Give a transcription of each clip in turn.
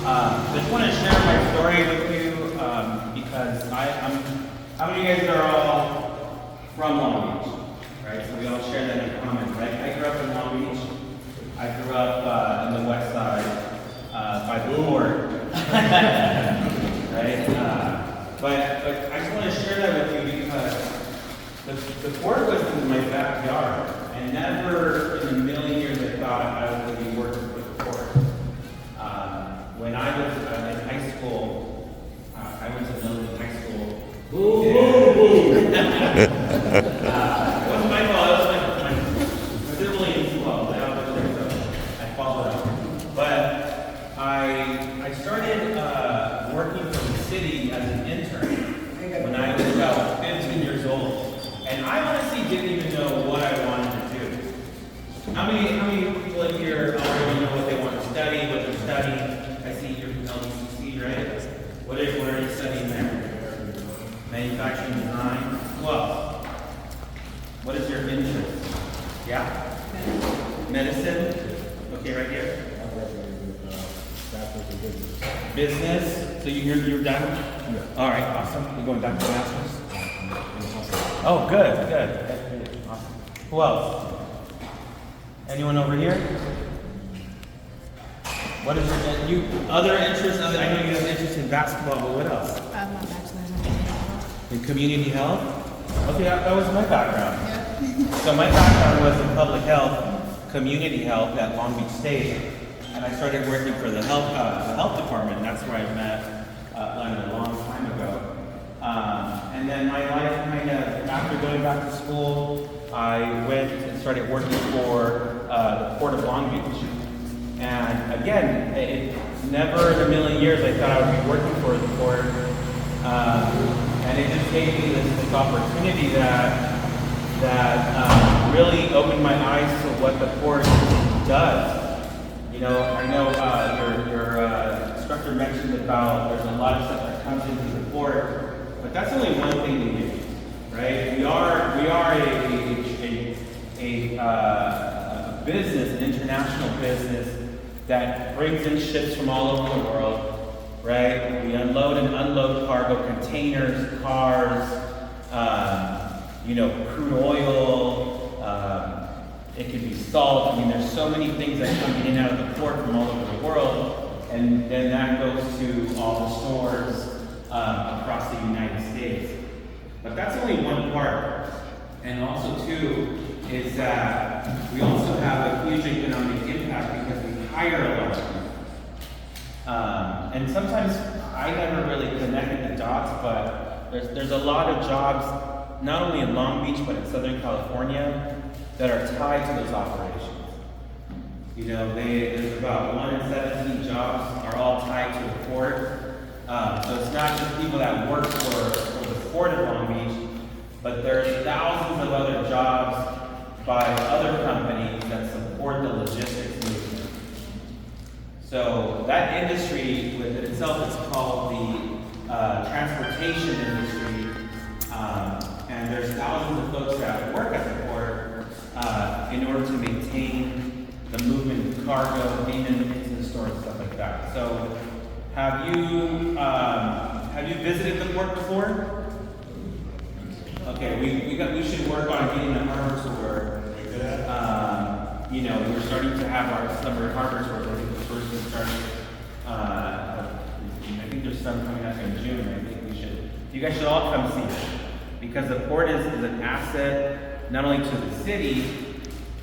Just want to share my story with you because how many of you guys are all from Long Beach, right? So we all share that in common, right? I grew up in Long Beach. I grew up in the west side by the port, right? But I just want to share that with you because the port was in my backyard, and never in a million years I thought I was going to be working for the port. When I was in high school, I went to Milton High School. Boo, boo, boo! It wasn't my fault, it was my siblings' fault. I followed up. But I started working for the city as an intern when I was about 15 years old. And I honestly didn't even know what I wanted to do. How many people in here already know what they want to study, what they're studying? I see you're from LDCC, right? What are you studying there? Manufacturing design? Who else? What is your interest? Yeah? Medicine? Okay, right here. Business? So you're done? Yeah. All right, awesome. You're going back to masters? Oh, good. Awesome. Who else? Anyone over here? What is your other interests? I know you have interest in basketball, but what else? My bachelor's in community health. In community health? Okay, that was my background. Yeah. So my background was in public health, community health at Long Beach State, and I started working for the health department. And that's where I met Leonard a long time ago. And then my life kind of, after going back to school, I went and started working for the Port of Long Beach. And again, it never in a million years I thought I would be working for the port. And it just gave me this opportunity that really opened my eyes to what the port does. You know, I know your instructor mentioned about there's a lot of stuff that comes into the port, but that's only one thing we do, right? We are a business, an international business that brings in ships from all over the world, right? We unload and unload cargo, containers, cars, crude oil, it can be salt. I mean, there's so many things that come in and out of the port from all over the world, and then that goes to all the stores across the United States. But that's only one part. And also, too, is that we also have a huge economic impact because we hire a lot of people. And sometimes I never really connected the dots, but there's a lot of jobs, not only in Long Beach, but in Southern California, that are tied to those operations. You know, there's about 1 in 17 jobs are all tied to the port. So it's not just people that work for the Port of Long Beach, but there's thousands of other jobs by other companies that support the logistics movement. So that industry within itself is called the transportation industry, and there's thousands of folks that work at the port in order to maintain the movement of cargo into the store and stuff like that. So have you visited the port before? Okay, we should work on getting the harbor tour. We're starting to have our summer harbor tours. I think the first one started. I think there's some coming up in June. I think you guys should all come see it, because the port is an asset not only to the city,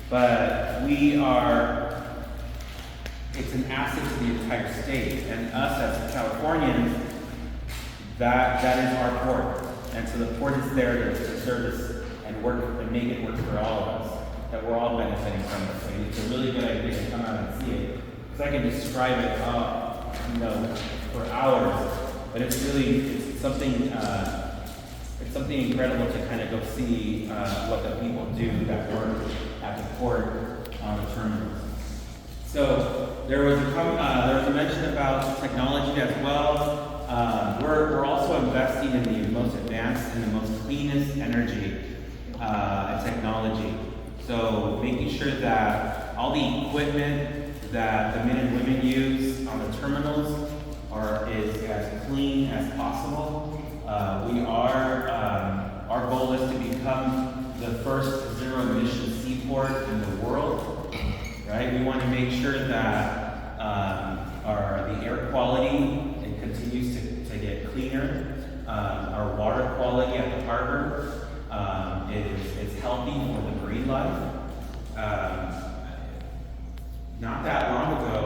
but it's an asset to the entire state, and us as Californians, that is our port. And so the port is there to service and work and make it work for all of us, that we're all benefiting from it. So it's a really good idea to come out and see it, because I can describe it for hours, but it's something incredible to kind of go see what the people do that work at the port on the terminals. So there was a mention about technology as well. We're also investing in the most advanced and the most cleanest energy and technology. So making sure that all the equipment that the men and women use on the terminals possible. Our goal is to become the first zero-emission seaport in the world, right? We want to make sure that the air quality, it continues to get cleaner. Our water quality at the harbor is healthy for the marine life. Not that long ago,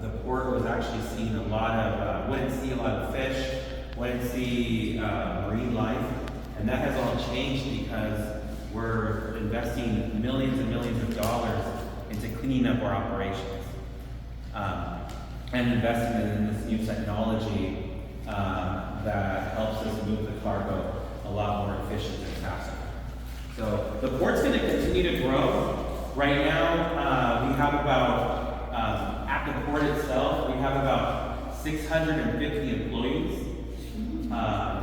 the port was actually seeing a lot of, wouldn't see a lot of fish, wouldn't see marine life, and that has all changed because we're investing millions and millions of dollars into cleaning up our operations and investing in this new technology that helps us move the cargo a lot more efficient and faster. So the port's going to continue to grow. Right now, we have about, at the port itself, we have about 650 employees.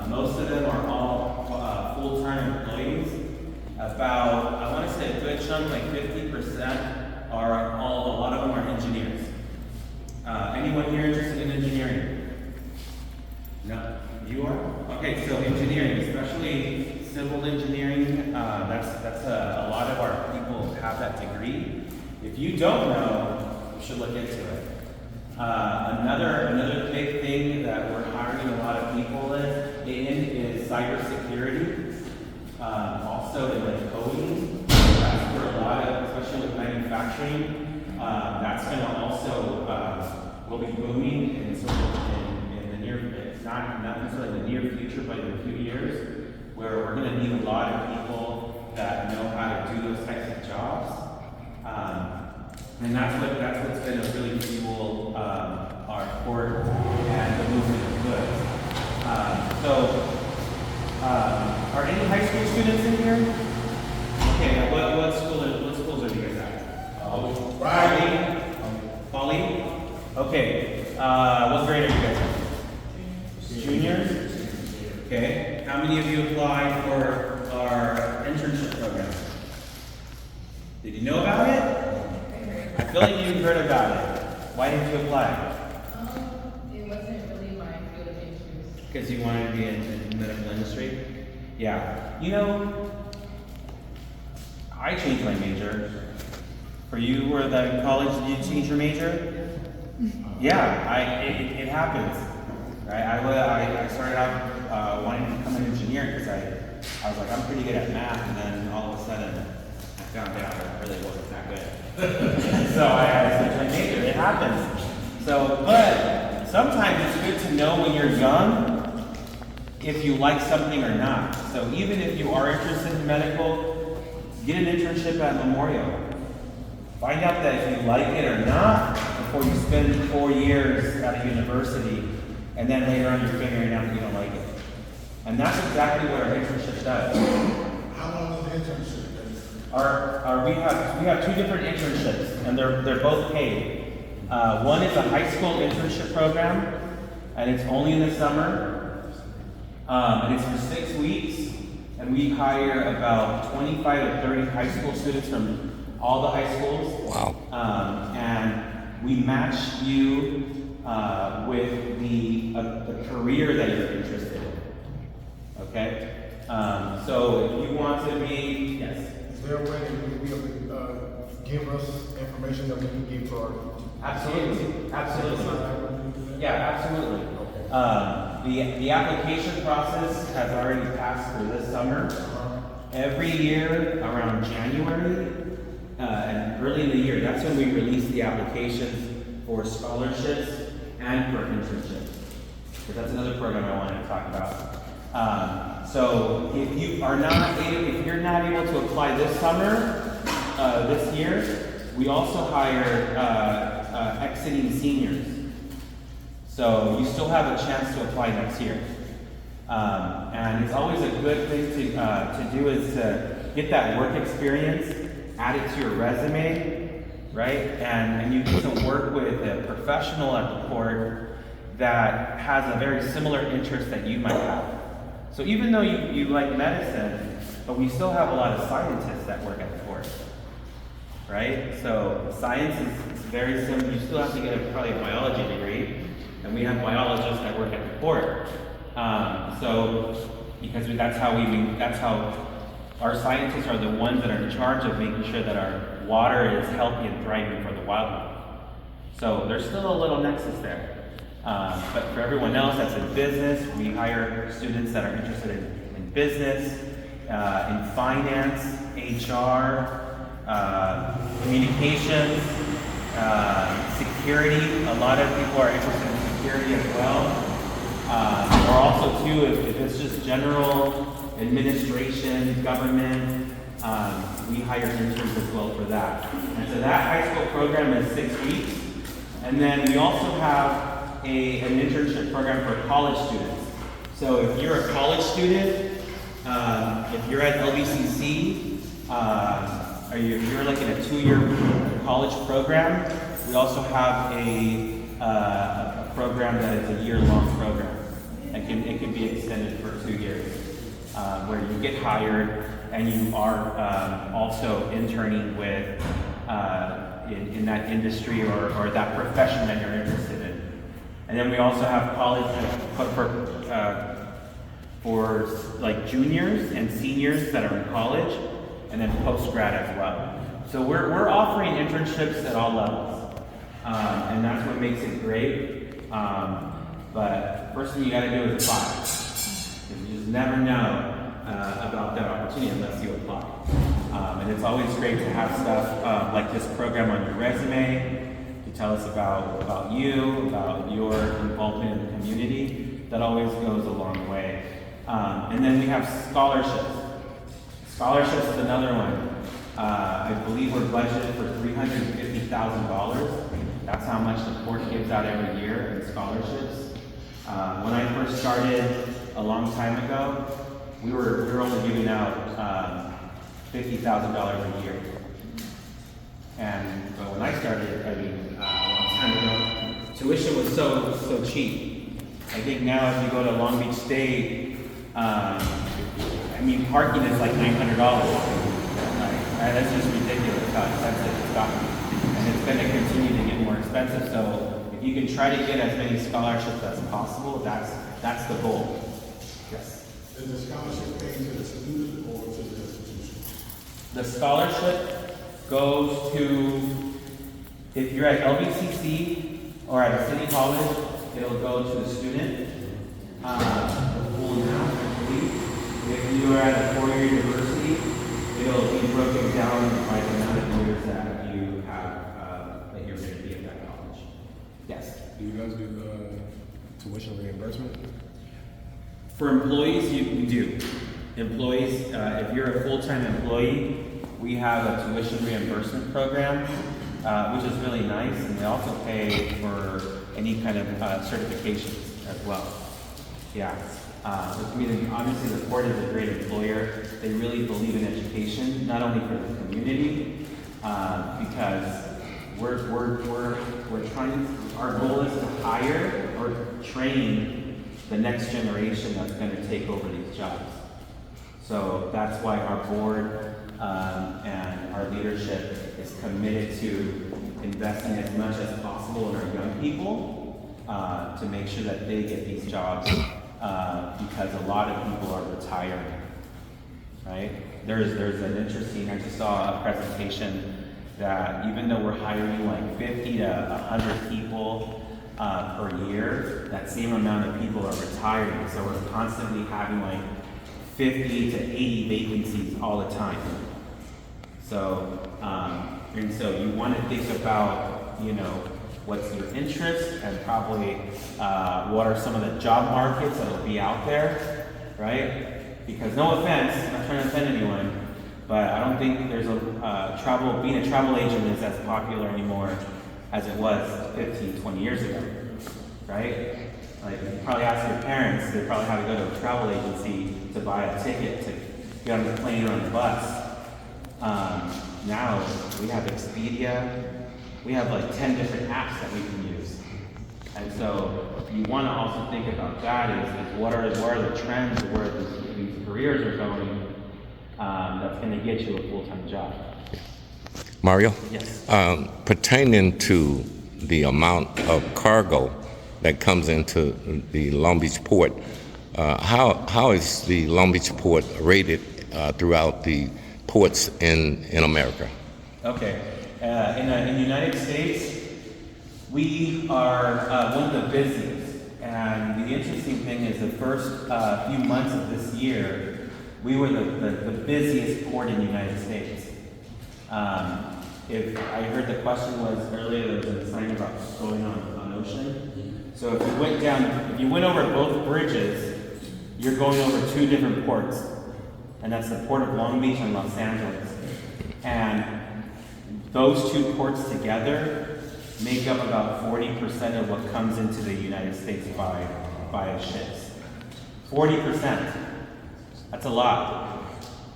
Most of them are all full-time employees. About, I want to say a good chunk, like 50% are a lot of them are engineers. Anyone here interested in engineering? No? You are? Okay, so engineering, especially civil engineering, that's a lot of our people have that degree. If you don't know, you should look into it. Another big thing that we're hiring a lot of people in is cybersecurity. Also in like coding. That's where a lot of, especially with manufacturing, that's going to also will be booming in sort of in the near, it's not necessarily in the near future, but in a few years, where we're going to need a lot of people that know how to do those types of jobs. And that's what's going to really fuel our port and the movement of goods. Are any high school students in here? Okay, what schools are you guys at? Riley? Polly? Okay, what grade are you guys at? Juniors? Okay, how many of you applied for our internship program? Did you know about it? I feel like you heard about it. Why did you apply? It wasn't really my field of interest. Because you wanted to be in the medical industry? Yeah. You know, I changed my major. For you were that in college, did you change your major? Yeah, it happens. Right? I started out wanting to become an engineer because I was like, I'm pretty good at math, and then all of a sudden I found out I really wasn't that good. So I had to switch my major. It happens. So, but sometimes it's good to know when you're young if you like something or not. So even if you are interested in medical, get an internship at Memorial. Find out that if you like it or not before you spend 4 years at a university, and then later on you're figuring out that you don't like it. And that's exactly what our internship does. How long is the internship? We have two different internships, and they're both paid. One is a high school internship program, and it's only in the summer. And it's for 6 weeks, and we hire about 25 to 30 high school students from all the high schools. Wow. And we match you with the career that you're interested in. Okay? So if you want to be, yes? Is there a way that you will be able to give us information that we can give to our... Absolutely. Absolutely. Yeah, absolutely. The application process has already passed for this summer. Every year around January and early in the year, that's when we release the applications for scholarships and for internships. But that's another program I wanted to talk about. So if you're not able to apply this summer, this year, we also hire exiting seniors. So you still have a chance to apply next year. And it's always a good thing to do is to get that work experience, add it to your resume, right? And you get to work with a professional at the port that has a very similar interest that you might have. So even though you like medicine, but we still have a lot of scientists that work at the port, right? So science is very similar. You still have to get probably a biology degree, and we have biologists that work at the port. That's how our scientists are the ones that are in charge of making sure that our water is healthy and thriving for the wildlife. So there's still a little nexus there. But for everyone else that's in business, we hire students that are interested in business, in finance, HR, communications, security. A lot of people are interested in security as well. Or also too, if it's just general administration, government, we hire interns as well for that. And so that high school program is 6 weeks. And then we also have an internship program for college students. So if you're a college student, if you're at LBCC, or if you're like in a 2-year college program, we also have a program that is a year-long program. It can be extended for 2 years, where you get hired and you are also interning with in that industry or that profession that you're interested in. And then we also have college for like juniors and seniors that are in college, and then post-grad as well. So we're offering internships at all levels, and that's what makes it great. But first thing you got to do is apply. You just never know about that opportunity unless you apply. And it's always great to have stuff like this program on your resume to tell us about you, about your involvement in the community. That always goes a long way. And then we have scholarships. Scholarships is another one. I believe we're budgeted for $350,000. That's how much the port gives out every year in scholarships. When I first started a long time ago, we were only giving out $50,000 a year. But when I started, a long time ago, tuition was so cheap. I think now if you go to Long Beach State, parking is like $900. That's just ridiculous how expensive it's gotten. And it's going to continue to get more expensive. So if you can try to get as many scholarships as possible, that's the goal. Yes. Is the scholarship paid to the student or to the institution? The scholarship goes to, if you're at LBCC or at a city college, it'll go to the student. If you are at a 4-year university, it'll be broken down by the amount of years that you have that you're going to be at that college. Yes. Do you guys do tuition reimbursement? For employees, we do. Employees, if you're a full-time employee, we have a tuition reimbursement program, which is really nice, and they also pay for any kind of certifications as well. Yeah. Obviously, the port is a great employer. They really believe in education, not only for the community, because we're trying. Our goal is to hire or train the next generation that's going to take over these jobs. So that's why our board and our leadership is committed to investing as much as possible in our young people to make sure that they get these jobs. Because a lot of people are retiring, right? There's an interesting, I just saw a presentation that even though we're hiring like 50 to 100 people per year, that same amount of people are retiring. So we're constantly having like 50 to 80 vacancies all the time. So, and so you want to think about, what's your interest and probably what are some of the job markets that will be out there, right? Because no offense, I'm not trying to offend anyone, but I don't think there's being a travel agent is as popular anymore as it was 15, 20 years ago, right? Like you probably ask your parents, they probably had to go to a travel agency to buy a ticket to get on the plane or on the bus. Now we have Expedia. We have like 10 different apps that we can use. And so you want to also think about that is what are the trends, where these careers are going that's going to get you a full-time job. Mario? Yes. Pertaining to the amount of cargo that comes into the Long Beach port. How is the Long Beach port rated throughout the ports in America? Okay. In the United States, we are one of the busiest. And the interesting thing is the first few months of this year, we were the busiest port in the United States. If I heard the question was earlier, there was a sign about going on ocean. So if you went over both bridges, you're going over two different ports. And that's the port of Long Beach and Los Angeles. And those two ports together make up about 40% of what comes into the United States by ships. 40%. That's a lot.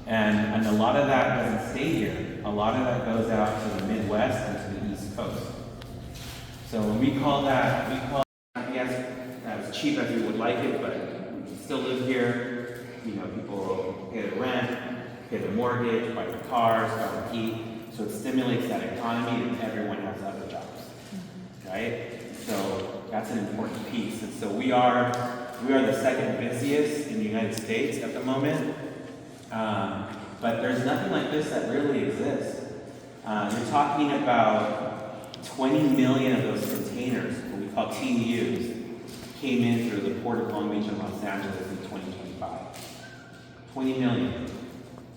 And a lot of that doesn't stay here. A lot of that goes out to the Midwest and to the East Coast. So when we call that, yes, as cheap as we would like it, but we still live here. You know, people pay their rent, pay their mortgage, buy their cars, buy their heat. So it stimulates that economy and everyone has other jobs, right? So that's an important piece. And so we are the second busiest in the United States at the moment. But there's nothing like this that really exists. You're talking about 20 million of those containers, what we call TEUs, came in through the Port of Long Beach and Los Angeles in 2025. 20 million.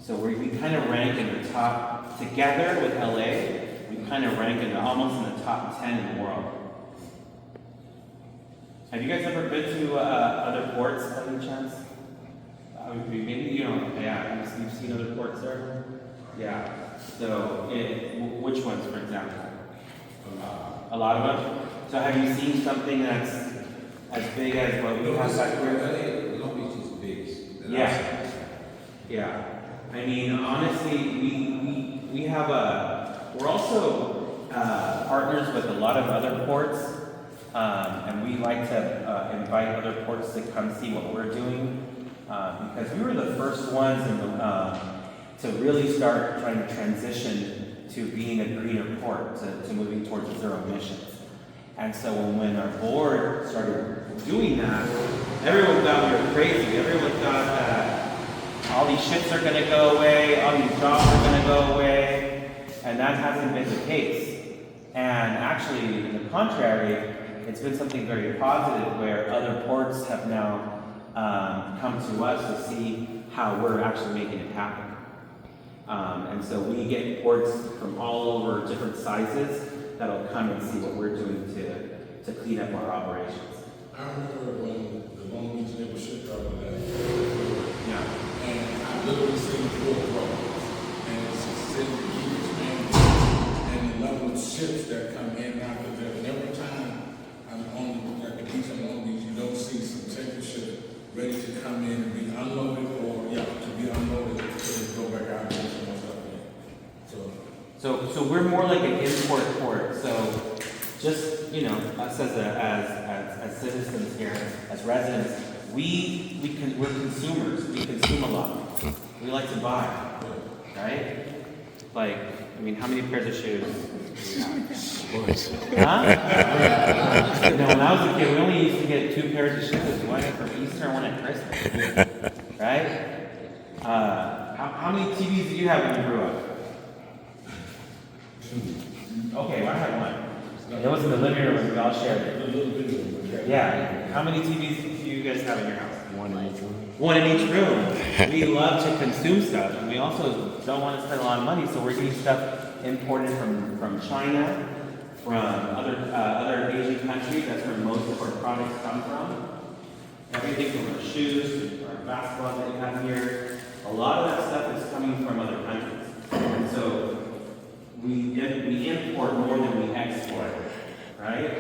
So we kind of rank in the top, together with LA, we kind of rank almost in the top 10 in the world. Have you guys ever been to other ports by any chance? Maybe you don't, yeah, you've seen other ports there? Yeah. So, which ones, for example? A lot of them? So have you seen something that's as big as what we have back here? Long Beach is big. Yeah. Yeah. I mean, honestly, we have we're also partners with a lot of other ports, and we like to invite other ports to come see what we're doing. Because we were the first ones to really start trying to transition to being a greener port, to moving towards zero emissions. And so when our board started doing that, everyone thought we were crazy. Everyone thought that all these ships are going to go away, all these jobs are going to go away, and that hasn't been the case. And actually, in the contrary, it's been something very positive where other ports have now come to us to see how we're actually making it happen. And so we get ports from all over different sizes that'll come and see what we're doing to clean up our operations. I remember when the Long Beach neighbor ship out of that. Yeah. And I literally seen the full row. And it's just sitting to keep expanding. And the number of ships that come in and out of there. And every time I'm on at the beach in Long Beach, you don't see some tanker ship ready to come in and be unloaded or to be unloaded to go back out and get some more stuff in. So we're more like an import port. So just, you know, us as citizens here, as residents, we're consumers. We consume a lot. We like to buy, right? Like, I mean, how many pairs of shoes? Huh? You know, when I was a kid, we only used to get 2 pairs of shoes. One for Easter and one at Christmas. Right? How many TVs did you have when you grew up? Okay, well, I had one. It was in the living room and we all shared it. Yeah. How many TVs do you guys have in your house? One in each room. One in each room. We love to consume stuff, and we also don't want to spend a lot of money, so we're getting stuff imported from China, from other Asian countries. That's where most of our products come from. Everything from our shoes, our basketball that you have here, a lot of that stuff is coming from other countries. And so we import more than we export, right?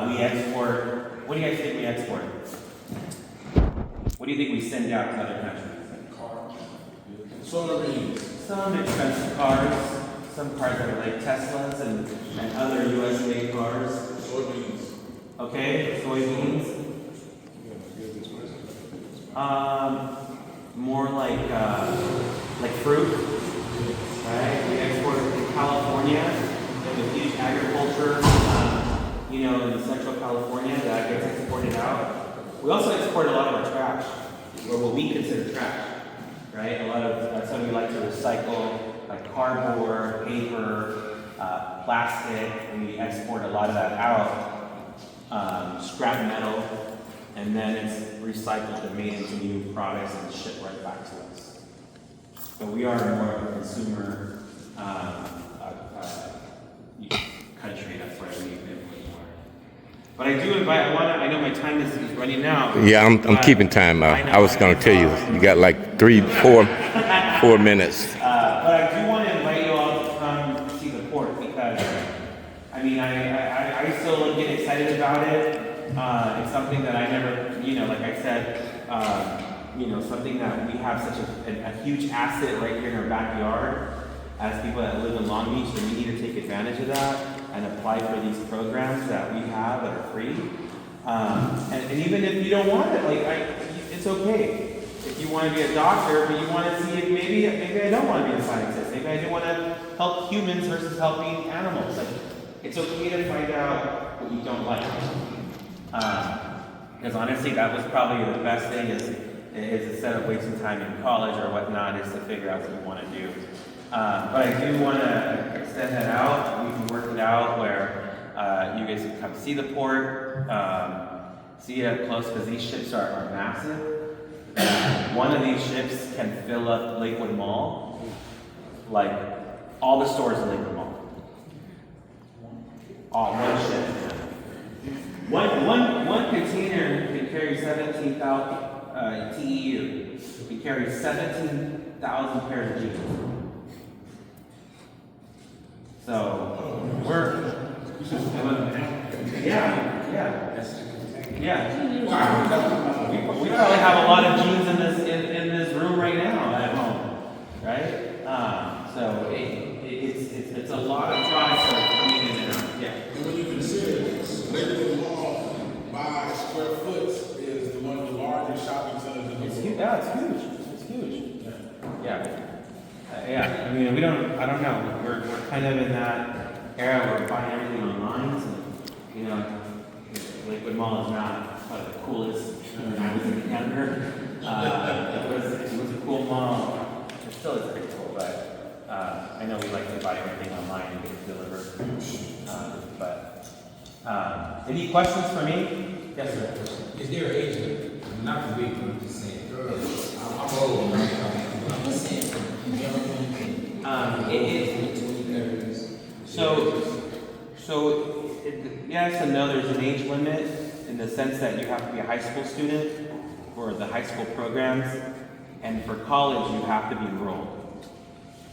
We export, what do you guys think we export? What do you think we send out to other countries? Cars. Soybeans. Some expensive cars, some cars that are like Teslas and other US made cars. Soybeans. Okay, soybeans. More like fruit, right? We export to California. They have a huge agriculture, in Central California. it out. We also export a lot of our trash, or what we consider trash, right? A lot of, some we like to recycle, like cardboard, paper, plastic. We export a lot of that out, scrap metal, and then it's recycled and made into new products and shipped right back to us. So we are more of a consumer country. That's why we import more. But I do invite. I know my time is running out. Yeah, I'm keeping time. I was going to tell you got like 4 minutes. But I do want to invite you all to come see the port because, I mean, I still get excited about it. It's something that I never, like I said, something that we have such a huge asset right here in our backyard as people that live in Long Beach, and we need to take advantage of that and apply for these programs that we have that are free. And even if you don't want it, it's okay. If you want to be a doctor, but you want to see if maybe I don't want to be a scientist. Maybe I do want to help humans versus helping animals. It's okay to find out what you don't like. Because honestly, that was probably the best thing is instead of wasting time in college or whatnot, is to figure out what you want to do. But I do want to extend that out. We can work it out where you guys can come see the port, see it up close because these ships are massive. One of these ships can fill up Lakewood Mall, like all the stores in Lakewood Mall. One ship. One container can carry 17,000 TEU. It can carry 17,000 pairs of jeans. So we probably have a lot of jeans in this room right now at home, right? So it's a lot of products that are coming in and out. Yeah. And when you consider this, Lakewood Mall by square foot is one of the largest shopping centers in the world. Yeah, it's huge. Yeah. I mean, I don't know. We're kind of in that era where we're buying everything online. So, Lakewood Mall is not the coolest when I was younger. It was a cool mall. It still is pretty cool, but I know we like to buy everything online and get it delivered. Any questions for me? Yes, sir. Is there an age limit? Not for me, but I'm just saying. I'm old, right? I'm just saying. Yes and no, there's an age limit in the sense that you have to be a high school student for the high school programs, and for college you have to be enrolled.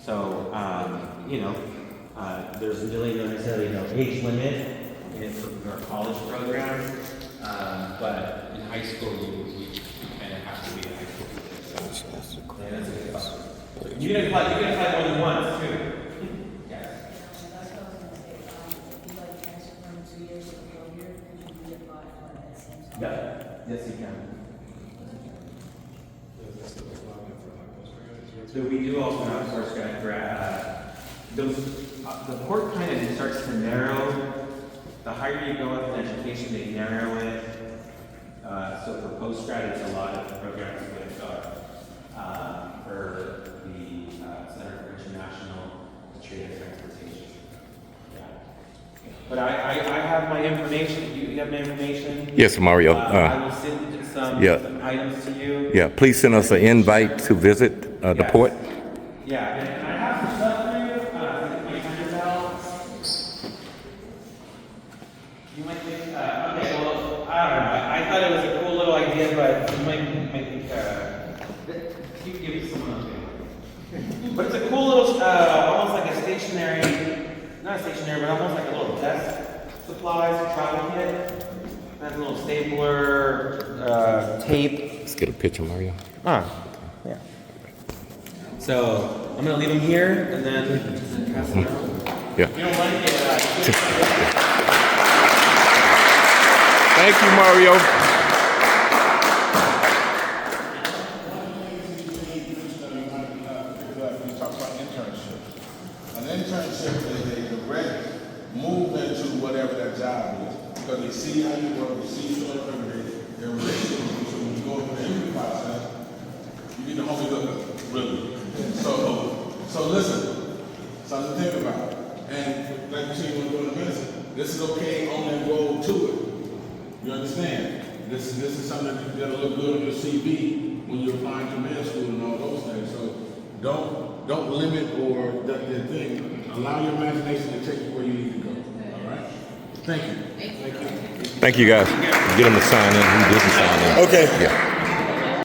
So, there's really no necessarily no age limit for our college programs, but in high school you kind of have to be a high school student. So, yeah, that's a good question. You can apply more than once too. Yes. That's what I was gonna say. If you like transfer from 2 years to 4 years, could you reapply for it at the same time? Yeah. Yes, you can. So we do open up postgrad. The port kind of starts to narrow. The higher you go up in education, they narrow it. So for postgrad, it's a lot of programs with for the Center for International Trade and Transportation. Yeah. But I have my information. You have my information? Yes, Mario. I will send some items to you. Yeah, please send us an invite to visit the Yes. port. Yeah, and I have some stuff for you. My time is out. You might think, okay, well, I don't know. I thought it was a cool little idea, but you might think, you can give it to someone else. But it's a cool little, almost like a stationary, not stationary, but almost like a little desk supplies, travel kit. It has a little stapler, tape. Let's get a picture, Mario. Yeah. So I'm gonna leave them here and then pass them around. Yeah. If you don't like it, Thank you, Mario. You talk about internships. An internship is a direct move into whatever that job is. Because they see how you work, they see your ability, their relationship with you. So when you go through the interview process, you get the homie hookup, really. So listen, something to think about. And like you said, you want to do in medicine, this is okay on that road to it. You understand? This is something that you gotta look good on your CV when you're applying to med school and all those things. So don't limit or that thing. Allow your imagination to take you where you need to go. All right? Thank you. Thank you, guys. Get them to sign in. Who didn't sign in? Okay. Yeah.